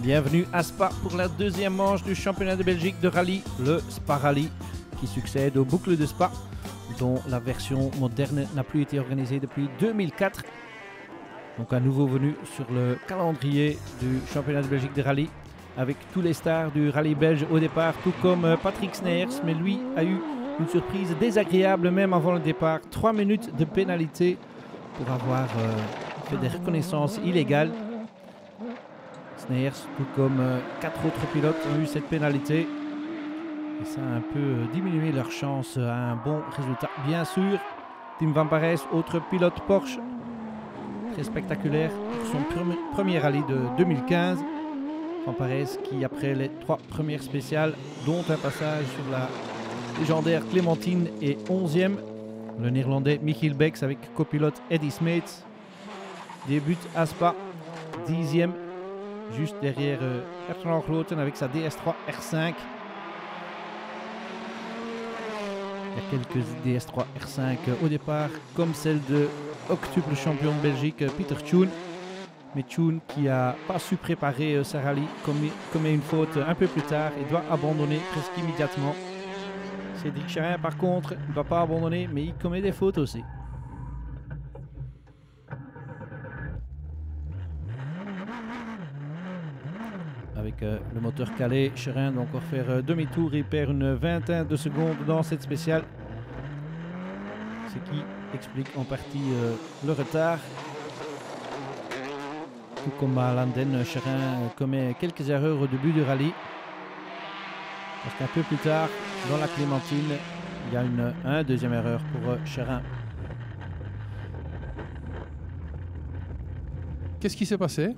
Bienvenue à Spa pour la deuxième manche du championnat de Belgique de rallye, le Spa Rally, qui succède aux boucles de Spa, dont la version moderne n'a plus été organisée depuis 2004. Donc un nouveau venu sur le calendrier du championnat de Belgique de rallye, avec tous les stars du rallye belge au départ, tout comme Patrick Sneijers, mais lui a eu une surprise désagréable même avant le départ. 3 minutes de pénalité pour avoir fait des reconnaissances illégales. Sneijers, tout comme 4 autres pilotes, ont eu cette pénalité. Et ça a un peu diminué leur chance à un bon résultat. Bien sûr, Tim Van Parijs, autre pilote Porsche, très spectaculaire pour son premier rallye de 2015. Van Parijs qui, après les 3 premières spéciales, dont un passage sur la légendaire Clémentine, est 11e. Le néerlandais Michiel Becks avec copilote Eddie Smeets débute à Spa, 10e. Juste derrière Bertrand Gloten avec sa DS3 R5. Il y a quelques DS3 R5 au départ, comme celle de octuple champion de Belgique Peter Tune. Mais Tune, qui n'a pas su préparer sa rallye, commet une faute un peu plus tard et doit abandonner presque immédiatement. Cédric Charin, par contre, ne va pas abandonner, mais il commet des fautes aussi. Avec le moteur calé, Charin doit encore faire demi-tour. Il perd une vingtaine de secondes dans cette spéciale, ce qui explique en partie le retard. Tout comme à Landen, Charin commet quelques erreurs au début du rallye, parce qu'un peu plus tard, dans la Clémentine, il y a une deuxième erreur pour Charin. Qu'est-ce qui s'est passé ?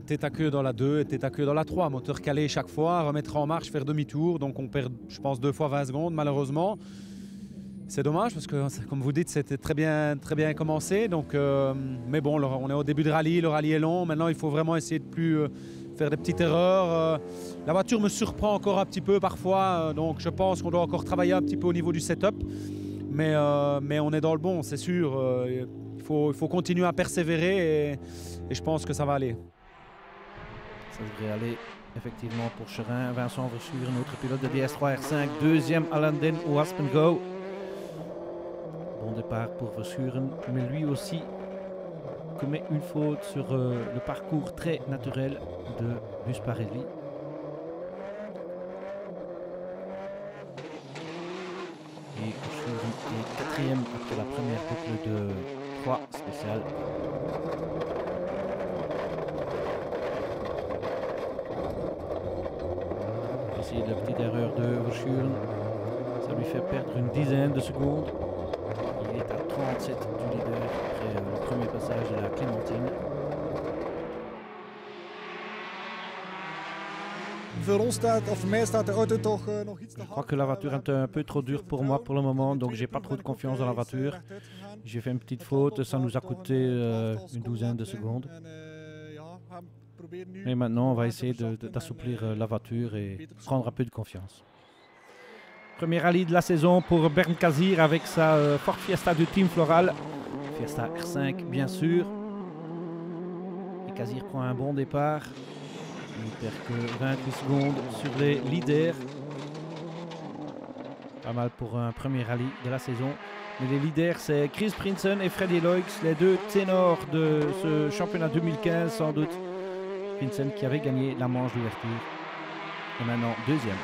Tête à queue dans la 2 et tête à queue dans la 3. Moteur calé chaque fois, remettre en marche, faire demi-tour. Donc on perd, je pense, 2 fois 20 secondes malheureusement. C'est dommage parce que, comme vous dites, c'était très bien commencé. Donc, mais bon, on est au début de rallye, le rallye est long. Maintenant, il faut vraiment essayer de plus faire des petites erreurs. La voiture me surprend encore un petit peu parfois. Donc je pense qu'on doit encore travailler un petit peu au niveau du setup. Mais on est dans le bon, c'est sûr. Il faut continuer à persévérer et je pense que ça va aller. Ça devrait aller effectivement pour Charin. Vincent Verschuren, notre pilote de DS3 R5, deuxième à Landen au Aspen Go. Bon départ pour Verschuren, mais lui aussi commet une faute sur le parcours très naturel de Busparelli. Et Verschuren est 4e après la première boucle de 3 spéciales. Ici, la petite erreur de Verschuren, ça lui fait perdre une dizaine de secondes. Il est à 37 du leader après le premier passage de la Clémentine. Je crois que la voiture est un peu trop dure pour moi pour le moment, donc j'ai pas trop de confiance dans la voiture. J'ai fait une petite faute, ça nous a coûté une douzaine de secondes. Et maintenant, on va essayer d'assouplir la voiture et prendre un peu de confiance. Premier rallye de la saison pour Bernd Kazir avec sa Ford Fiesta du Team Floral. Fiesta R5, bien sûr. Et Kazir prend un bon départ. Il perd que 28 secondes sur les leaders. Pas mal pour un premier rallye de la saison. Mais les leaders, c'est Chris Prinsen et Freddy Loix, les deux ténors de ce championnat 2015 sans doute. Prinsen qui avait gagné la manche d'ouverture. Et maintenant, deuxième.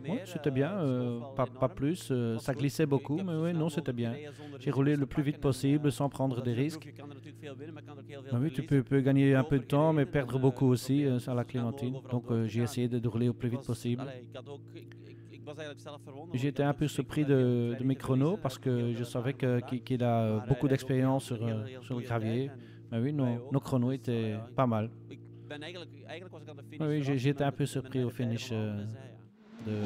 Oui, c'était bien, pas plus. Ça glissait beaucoup, mais oui, non, c'était bien. J'ai roulé le plus vite possible sans prendre des risques. Oui, tu peux gagner un peu de temps, mais perdre beaucoup aussi à la Clémentine. Donc, j'ai essayé de rouler au plus vite possible. J'étais un peu surpris de mes chronos parce que je savais qu'il a beaucoup d'expérience sur le gravier. Mais oui, nos chronos étaient pas mal. Oui, j'ai été un peu surpris au finish de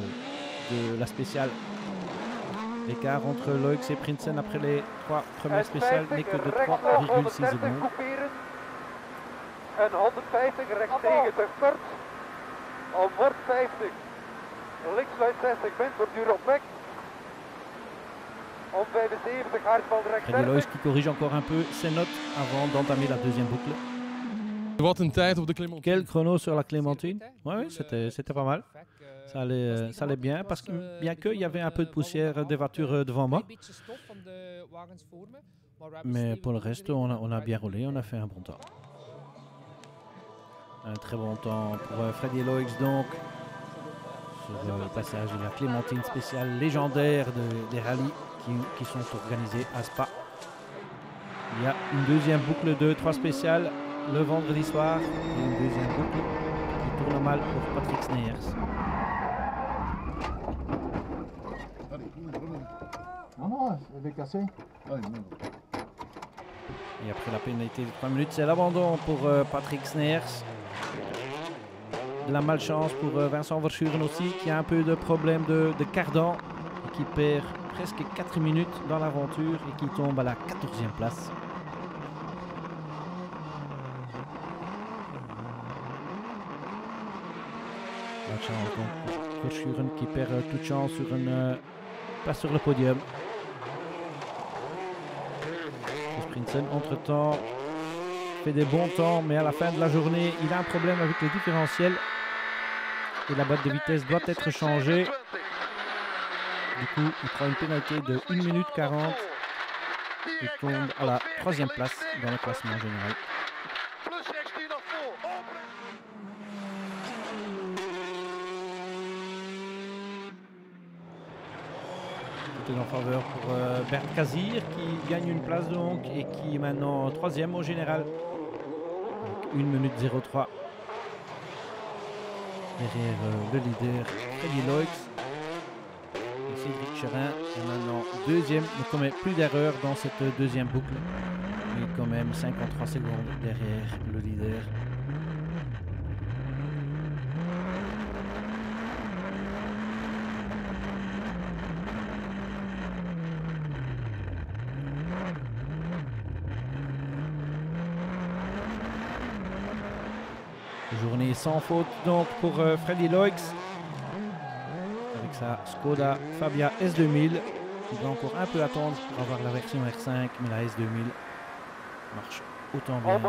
la spéciale. L'écart entre Loix et Prinsen après les 3 premières spéciales n'est que de 3,6 secondes. En 150 rechts tegen de start. Op bord 50. Linksluid 60 bent voor Durop-Mek. Op 75 hardbal rechts. Freddy Loix qui corrige encore un peu ses notes avant d'entamer la deuxième boucle. Wat een tijd op de Clémentine. Quel chrono sur la Clémentine? Oui, c'était pas mal. Ça allait bien, parce que bien qu'il y avait un peu de poussière des voitures devant moi. Mais pour le reste, on a bien roulé, on a fait un bon temps. Un très bon temps pour Freddy Loix donc. Sur le passage de la Clémentine spéciale légendaire des rallyes qui sont organisés à Spa. Il y a une deuxième boucle de 3 spéciales le vendredi soir et une deuxième boucle qui tourne mal pour Patrick Sneyers. Non, elle est cassée. Et après la pénalité de 3 minutes, c'est l'abandon pour Patrick Sneyers. De la malchance pour Vincent Verschuren aussi, qui a un peu de problème de cardan et qui perd presque 4 minutes dans l'aventure et qui tombe à la 14e place. Malchance donc pour Verschuren qui perd toute chance sur une place sur le podium. Sprinsen entre-temps fait des bons temps, mais à la fin de la journée, il a un problème avec le différentiel et la boîte de vitesse doit être changée. Du coup, il prend une pénalité de 1 minute 40 et tombe à la 3e place dans le classement général. C'était en faveur pour Bert Kazir qui gagne une place donc et qui est maintenant 3e au général. 1 minute 03 derrière le leader Freddy Loix. Et Cédric Cherin est maintenant 2e, ne commet plus d'erreurs dans cette deuxième boucle. Mais quand même 53 secondes derrière le leader. Journée sans faute donc pour Freddy Loix avec sa Skoda Fabia S2000. Il va encore un peu attendre pour avoir la version R5, mais la S2000 marche autant bien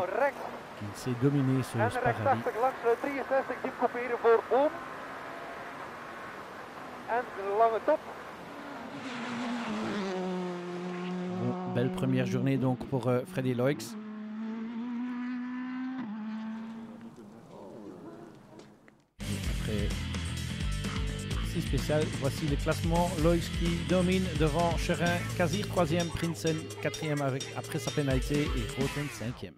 qu'il s'est dominé ce Spa Rally. Bon, belle première journée donc pour Freddy Loix. Après 6 spéciales, voici le classement. Loix qui domine devant Cherin, Kazir 3e, Prinsen 4e après sa pénalité et Groten 5e.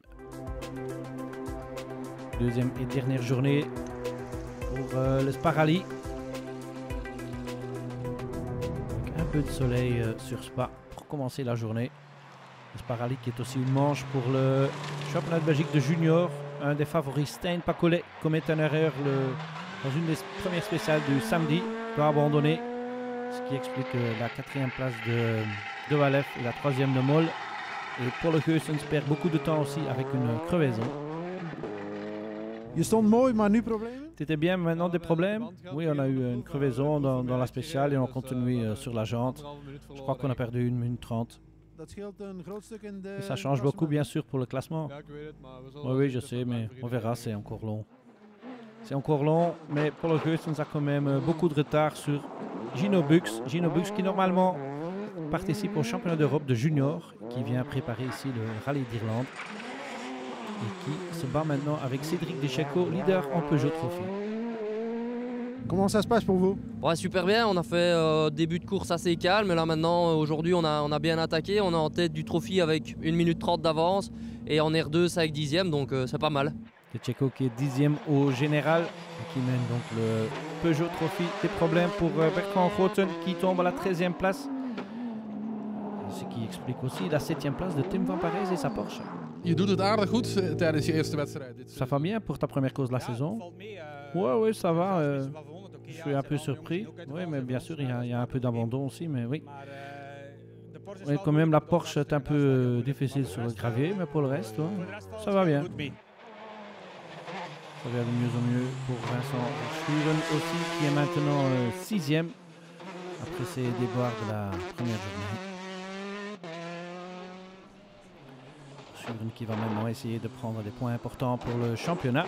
Deuxième et dernière journée pour le Spa Rally. Avec un peu de soleil sur Spa pour commencer la journée. Le Spa Rally qui est aussi une manche pour le championnat de Belgique de junior. Un des favoris, Stijn Pacolet, commet une erreur dans une des premières spéciales du samedi, doit abandonner, ce qui explique la 4e place de Walef et la 3e de Moll. Et pour le Geusens perd beaucoup de temps aussi avec une crevaison. Je stond mooi, maar nu problemen? T'étais bien, maintenant des problèmes? Oui, on a eu une crevaison dans la spéciale et on continue sur la jante. Je crois qu'on a perdu 1 minute 30. Et ça change beaucoup bien sûr pour le classement. Oui, je sais, mais on verra, c'est encore long. C'est encore long, mais pour le Geusens a quand même beaucoup de retard sur Gino Bux. Gino Bux qui normalement participe au championnat d'Europe de junior, qui vient préparer ici le Rallye d'Irlande et qui se bat maintenant avec Cédric Deschecko, leader en Peugeot Trophy. Comment ça se passe pour vous? Ouais, super bien, on a fait début de course assez calme, mais là maintenant aujourd'hui on a bien attaqué, on est en tête du trophy avec 1 minute 30 d'avance et en R2 c'est avec 10e, donc c'est pas mal. Deschecko qui est 10e au général et qui mène donc le Peugeot Trophy. Des problèmes pour Bertrand Groten qui tombe à la 13e place, ce qui explique aussi la 7e place de Tim van Parijs et sa Porsche. Je doet het aardig goed tijdens je eerste wedstrijd. Ça va bien pour ta première course de la saison? Oui, ça va. Je suis un peu surpris. Oui, mais bien sûr, il y a un peu d'abandon aussi, mais oui. Oui, quand même, la Porsche est un peu difficile sur le gravier, mais pour le reste, ça va bien. Ça va de mieux en mieux pour Vincent Verschuren aussi, qui est maintenant 6e après ses déboires de la première journée. Verschuren qui va maintenant essayer de prendre des points importants pour le championnat.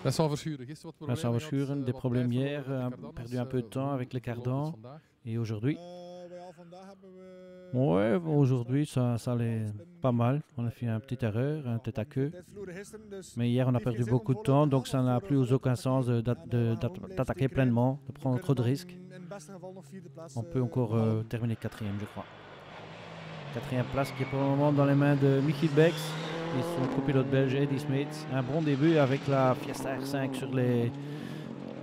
Vincent Verschuren, gisteren wat Vincent problemen Verschuren, gehad, des wat problèmes pijn hier, voor perdu un peu de temps avec les cardans. vandaag. Et aujourd'hui, Vandaag hebben we... ouais, aujourd'hui ça allait pas mal. On a fait une petite erreur, un tête à queue. Mais hier on a perdu beaucoup de temps, donc ça n'a plus aucun sens d'attaquer pleinement, de prendre trop de risques. On peut encore terminer quatrième, je crois. Quatrième place qui est pour le moment dans les mains de Michiel Bex et son copilote belge Eddie Smith. Un bon début avec la Fiesta R5 sur les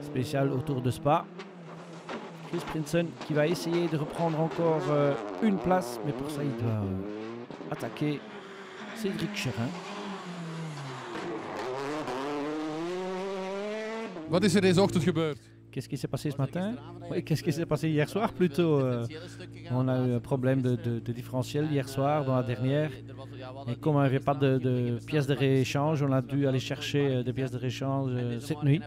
spéciales autour de Spa. Chris Prinsen qui va essayer de reprendre encore une place, mais pour ça il doit attaquer Cédric Cherin. Wat is er deze ochtend gebeurd? Qu'est-ce qui s'est passé ce matin? Oui, qu'est-ce qui s'est passé hier soir plutôt? On a eu un problème de différentiel hier soir dans la dernière. Et comme on n'avait pas de pièces de rééchange, on a dû aller chercher des pièces de rééchange cette nuit.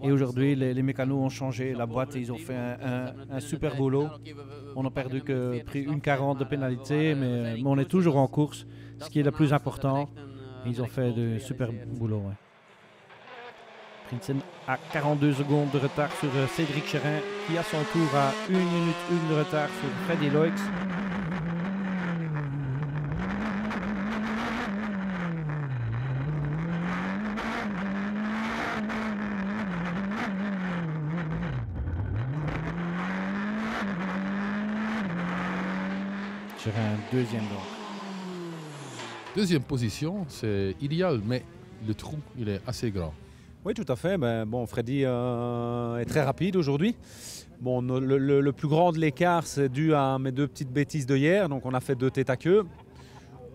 Et aujourd'hui, les mécanos ont changé la boîte et ils ont fait un super boulot. On n'a perdu que pris une 40 de pénalité, mais on est toujours en course, ce qui est le plus important. Ils ont fait de super boulot. Ouais. Prinsen a 42 secondes de retard sur Cédric Cherin, qui à son tour a 1 minute 1 de retard sur Freddy Loix. Cherin deuxième donc. Deuxième position, c'est idéal, mais le trou, il est assez grand. Oui, tout à fait. Ben, bon, Freddy est très rapide aujourd'hui. Bon, le plus grand de l'écart, c'est dû à mes 2 petites bêtises de hier. Donc, on a fait 2 têtes à queue.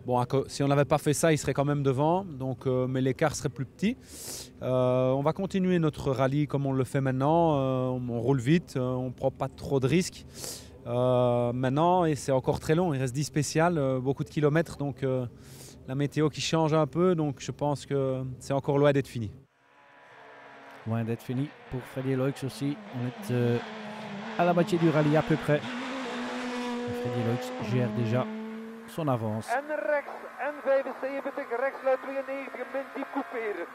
Bon, si on n'avait pas fait ça, il serait quand même devant. Donc, mais l'écart serait plus petit. On va continuer notre rallye comme on le fait maintenant. On roule vite, on ne prend pas trop de risques. Maintenant, et c'est encore très long, il reste 10 spéciales, beaucoup de kilomètres. Donc, la météo qui change un peu. Donc, je pense que c'est encore loin d'être fini. Loin d'être fini pour Freddy Loix aussi. On est à la moitié du rallye à peu près. Freddy Loix gère déjà son avance. En rechts, N75, rechtsluit 92, min 10 couperen.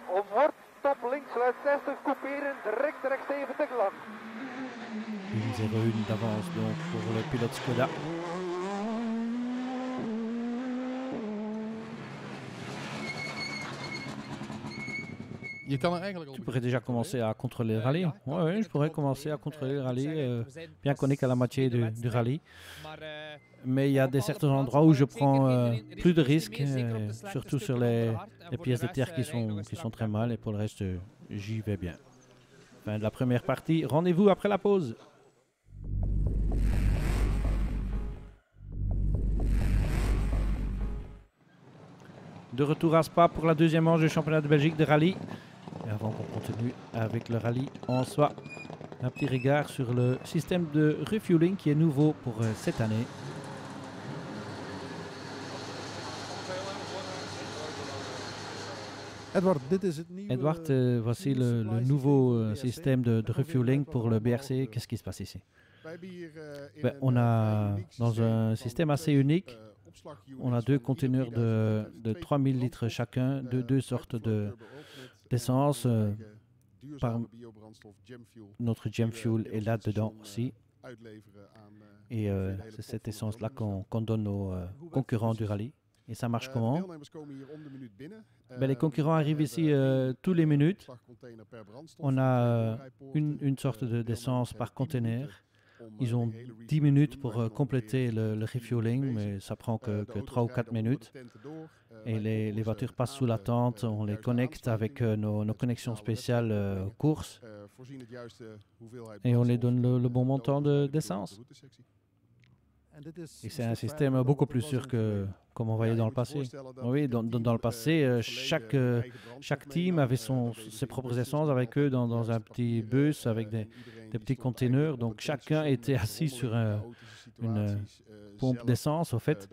Omhoort, top links, sluit 60, couperen, direct rechts 70 lang. 1,01 d'avance donc pour le pilote Skoda. Je kan er eigenlijk al Tu pourrais déjà commencer à contrôler le rallye. Oui, je pourrais commencer à contrôler le rallye, bien qu'on n'est qu'à la moitié du rallye. Mais il y a certains endroits où je prends plus de risques, surtout sur les pièces de terre qui sont très mal, et pour le reste, j'y vais bien. Fin de la première partie. Rendez-vous après la pause. De retour à Spa pour la deuxième manche du championnat de Belgique de rallye. Et avant qu'on continue avec le rallye en soi, un petit regard sur le système de refueling qui est nouveau pour cette année. Edward, dit is het nieuwe... Edward, voici le nouveau système de refueling pour le BRC. Qu'est-ce qui se passe ici? On a, dans un système assez unique, on a 2 conteneurs de 3000 litres chacun, de 2 sortes d'essence. Notre Gem Fuel est là-dedans aussi. Et c'est cette essence-là qu'on donne aux concurrents du rallye. Et ça marche comment? Les concurrents arrivent ici tous les minutes. On a une sorte d'essence par conteneur. Ils ont 10 minutes pour compléter le refueling, mais ça prend que 3 ou 4 minutes. Et les voitures passent sous la tente, on les connecte avec nos connexions spéciales courses et on les donne le bon montant d'essence. Et c'est un système beaucoup plus sûr que comme on voyait dans le passé. Oui, dans le passé, chaque team avait ses propres essences avec eux dans un petit bus avec des petits containers. Donc chacun était assis sur une pompe d'essence au fait.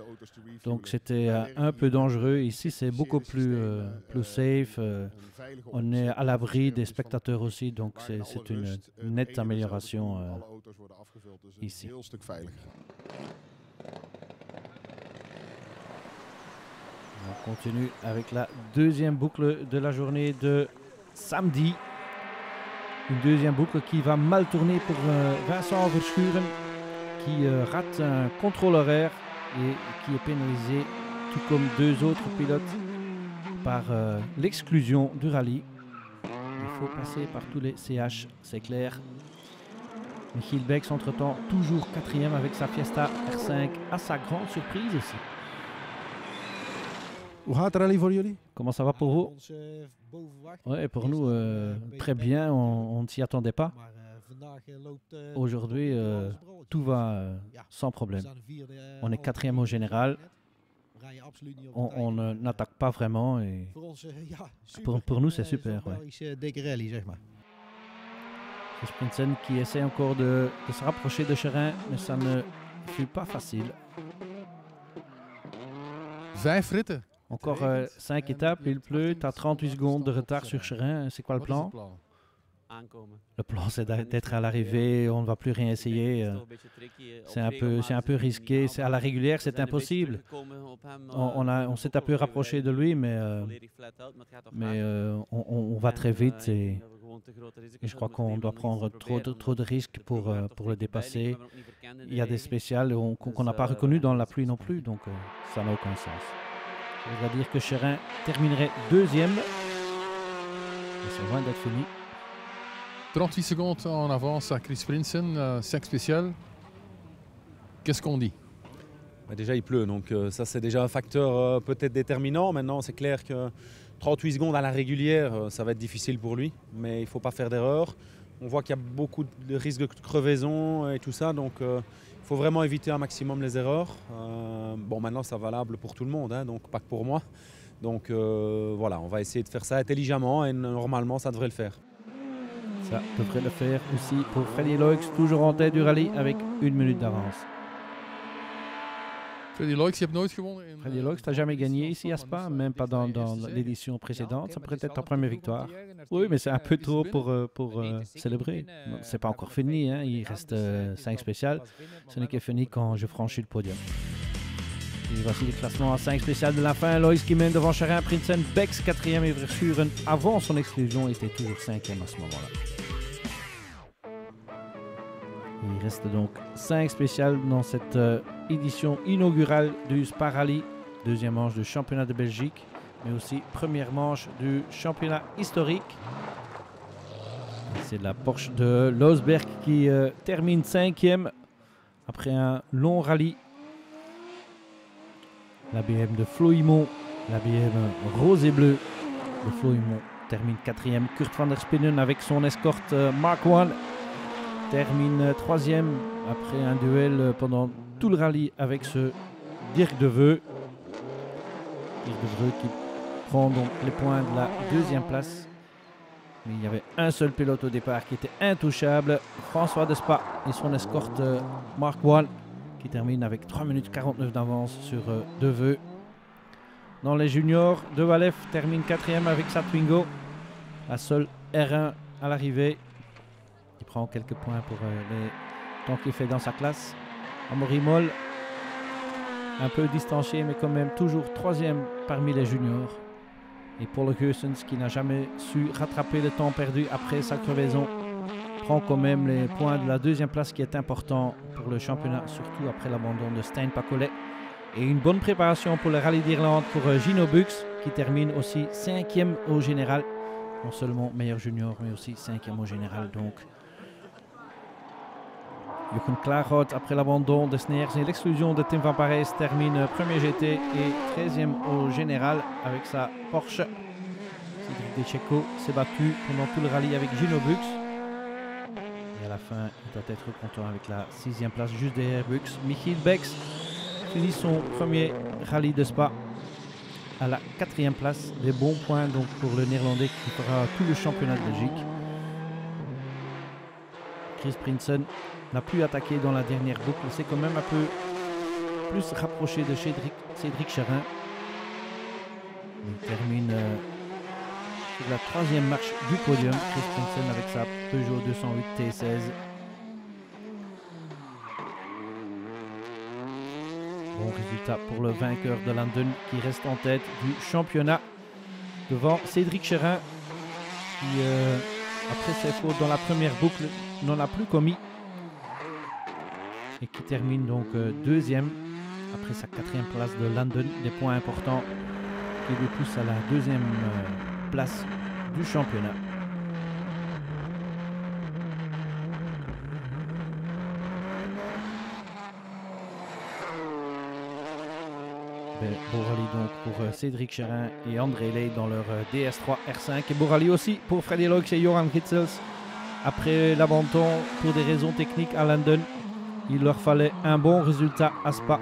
Donc c'était un peu dangereux. Ici c'est beaucoup plus safe. On est à l'abri des spectateurs aussi, donc c'est une nette amélioration ici. On continue avec la deuxième boucle de la journée de samedi. Une deuxième boucle qui va mal tourner pour Vincent Verschuren, qui rate un contrôle horaire et qui est pénalisé, tout comme deux autres pilotes, par l'exclusion du rallye. Il faut passer par tous les CH, c'est clair. Michiel Bex, entre-temps, toujours quatrième avec sa Fiesta R5, à sa grande surprise aussi. Hoe gaat de rally voor jullie? Comment ça va pour vous? Ouais, pour nous, très bien, on ne s'y attendait pas. Aujourd'hui, tout va sans problème. On est quatrième au général. On n'attaque pas vraiment et pour nous, c'est super. Ouais. C'est Sprinsen qui essaie encore de se rapprocher de Scherin, mais ça ne fut pas facile. 5 ritten. Encore 5 étapes, il pleut, tu as 38 secondes de retard sur Scherin. C'est quoi le plan? Le plan, c'est d'être à l'arrivée, on ne va plus rien essayer. C'est un peu risqué. À la régulière, c'est impossible. On s'est un peu rapproché de lui, mais on va très vite et je crois qu'on doit prendre trop de risques pour le dépasser. Il y a des spéciales qu'on n'a pas reconnues dans la pluie non plus, donc ça n'a aucun sens. Ça voudrait dire que Scherin terminerait deuxième. Et c'est loin d'être fini. 38 secondes en avance à Chris Prinsen, 5 spécial. Qu'est-ce qu'on dit? Déjà, il pleut, donc ça, c'est déjà un facteur peut-être déterminant. Maintenant, c'est clair que 38 secondes à la régulière, ça va être difficile pour lui, mais il ne faut pas faire d'erreur. On voit qu'il y a beaucoup de risques de crevaison et tout ça, donc il faut vraiment éviter un maximum les erreurs. Bon, maintenant, c'est valable pour tout le monde, hein, donc pas que pour moi. Donc voilà, on va essayer de faire ça intelligemment et normalement, ça devrait le faire. Ça devrait le faire aussi pour Freddy Loix, toujours en tête du rallye avec 1 minute d'avance. Freddy Loix, je hebt nooit gewonnen. Freddy Loix, tu n'as jamais gagné ici à Spa, même pas dans l'édition précédente. Ça pourrait être ta première victoire. Oui, mais c'est un peu tôt pour célébrer. C'est pas encore fini, hein. Il reste 5 spéciales. Ce n'est que fini quand je franchis le podium. Et voici le classement à 5 spéciales de la fin. Loix qui mène devant Scherin, Prinsen, Bex 4e et Verschuren avant son exclusion était toujours 5e à ce moment-là. Il reste donc 5 spéciales dans cette édition inaugurale du Spa Rally, deuxième manche du championnat de Belgique, mais aussi première manche du championnat historique. C'est la Porsche de Losberg qui termine 5e après un long rallye. La BM de Floimont, la BM rose et bleue de Floimont termine 4e. Kurt van der Spinnen avec son escorte Mark I termine 3e après un duel pendant tout le rallye avec ce Dirk de Veu. Dirk de Veu qui prend donc les points de la deuxième place. Mais il y avait un seul pilote au départ qui était intouchable, François de Spa et son escorte Mark I qui termine avec 3 minutes 49 d'avance sur De Veu. Dans les juniors, De Walef termine 4e avec sa Twingo, la seule R1 à l'arrivée. Il prend quelques points pour les temps qu'il fait dans sa classe. Amaury Moll, un peu distancié, mais quand même toujours 3e parmi les juniors. Et Paul Geusens, qui n'a jamais su rattraper le temps perdu après sa crevaison, prend quand même les points de la deuxième place qui est important pour le championnat, surtout après l'abandon de Stijn Pacolet. Et une bonne préparation pour le rallye d'Irlande pour Gino Bux, qui termine aussi 5e au général. Non seulement meilleur junior, mais aussi 5e au général. Donc, Jochen Klaarhout, après l'abandon de Sneers et l'exclusion de Tim van Parijs, termine 1er GT et 13e au général avec sa Porsche. Cédric Decheco s'est battu pendant tout le rallye avec Gino Bux. Et à la fin, il doit être content avec la 6e place juste derrière Bux. Michiel Bex finit son premier rallye de Spa à la 4e place. Des bons points donc pour le Néerlandais qui fera tout le championnat de Belgique. Chris Prinsen n'a plus attaqué dans la dernière boucle. C'est quand même un peu plus rapproché de Cédric Cherin. Il termine sur la 3e marche du podium. Chris Prinsen avec sa Peugeot 208 T16. Bon résultat pour le vainqueur de London qui reste en tête du championnat devant Cédric Cherin qui, après ses fautes dans la première boucle, n'en a plus commis et qui termine donc 2e après sa 4e place de London. Des points importants qui lui poussent à la 2e place du championnat. Beau rallye donc pour Cédric Cherin et André Ley dans leur DS3 R5. Et beau rallye aussi pour Freddy Loix et Johan Kitzels. Après l'abandon pour des raisons techniques à London, il leur fallait un bon résultat à Spa.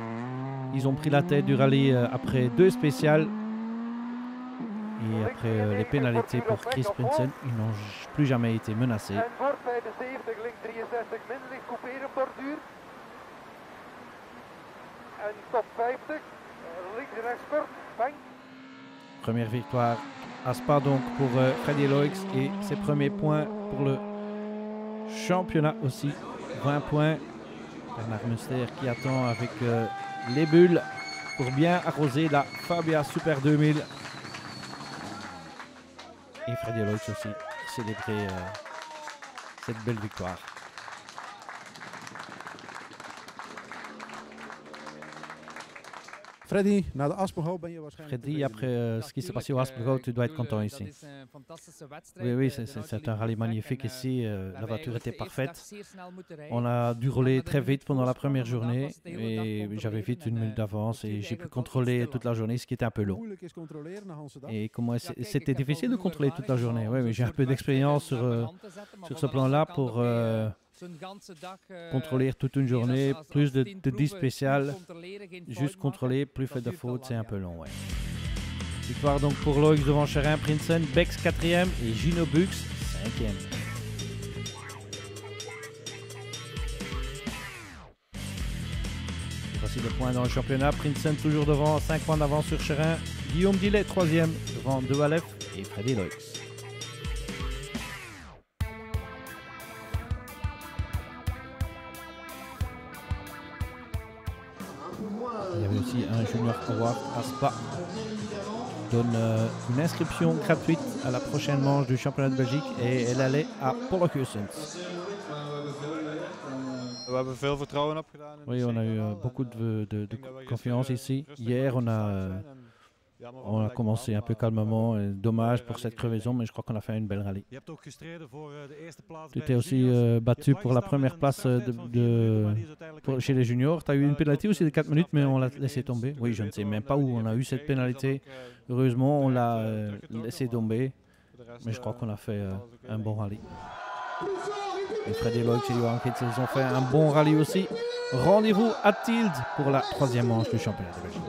Ils ont pris la tête du rallye après 2 spéciales. Et après les pénalités pour Chris Prinsen, ils n'ont plus jamais été menacés. Première victoire à Spa donc pour Freddy Loix et ses premiers points pour le championnat aussi. 20 points. Bernard Munster qui attend avec les bulles pour bien arroser la Fabia Super 2000. Et Freddy Loix aussi célébrer cette belle victoire. Freddy, na de Aspergo ben je waarschijnlijk... Freddy, après ce qui s'est passé au Aspergo, tu dois être content ici. Oui, c'est un rallye magnifique ici. La voiture était parfaite. On a dû rouler très vite pendant la première journée et j'avais vite 1 minute d'avance et j'ai pu contrôler toute la journée, ce qui était un peu long. Et comment c'était difficile de contrôler toute la journée. Oui, j'ai un peu d'expérience sur ce plan-là pour contrôler toute une journée, plus de 10 spéciales, juste contrôler, plus fait de fautes, c'est un peu long. Ouais. Victoire donc pour Loix devant Cherin, Prinsen, Bex 4e et Gino Bux 5e. Voici le point dans le championnat, Prinsen toujours devant, 5 points d'avance sur Cherin, Guillaume Dillet 3e devant De Walef et Freddy Loix. Il y avait aussi un Junior Award à Spa qui donne une inscription gratuite à la prochaine manche du championnat de Belgique et elle allait à Pollokussens. Oui, on a eu beaucoup de confiance ici. Hier, on a commencé un peu calmement. Dommage pour cette crevaison, mais je crois qu'on a fait une belle rallye. Tu étais aussi battu pour la première place chez les juniors. Tu as eu une pénalité aussi de 4 minutes, mais on l'a laissé tomber. Oui, je ne sais même pas où on a eu cette pénalité. Heureusement, on l'a laissé tomber. Mais je crois qu'on a fait un bon rallye. Et Freddy Loix et Johan Kitzels ont fait un bon rallye aussi. Rendez-vous à Tielt pour la 3e manche du championnat de Belgique.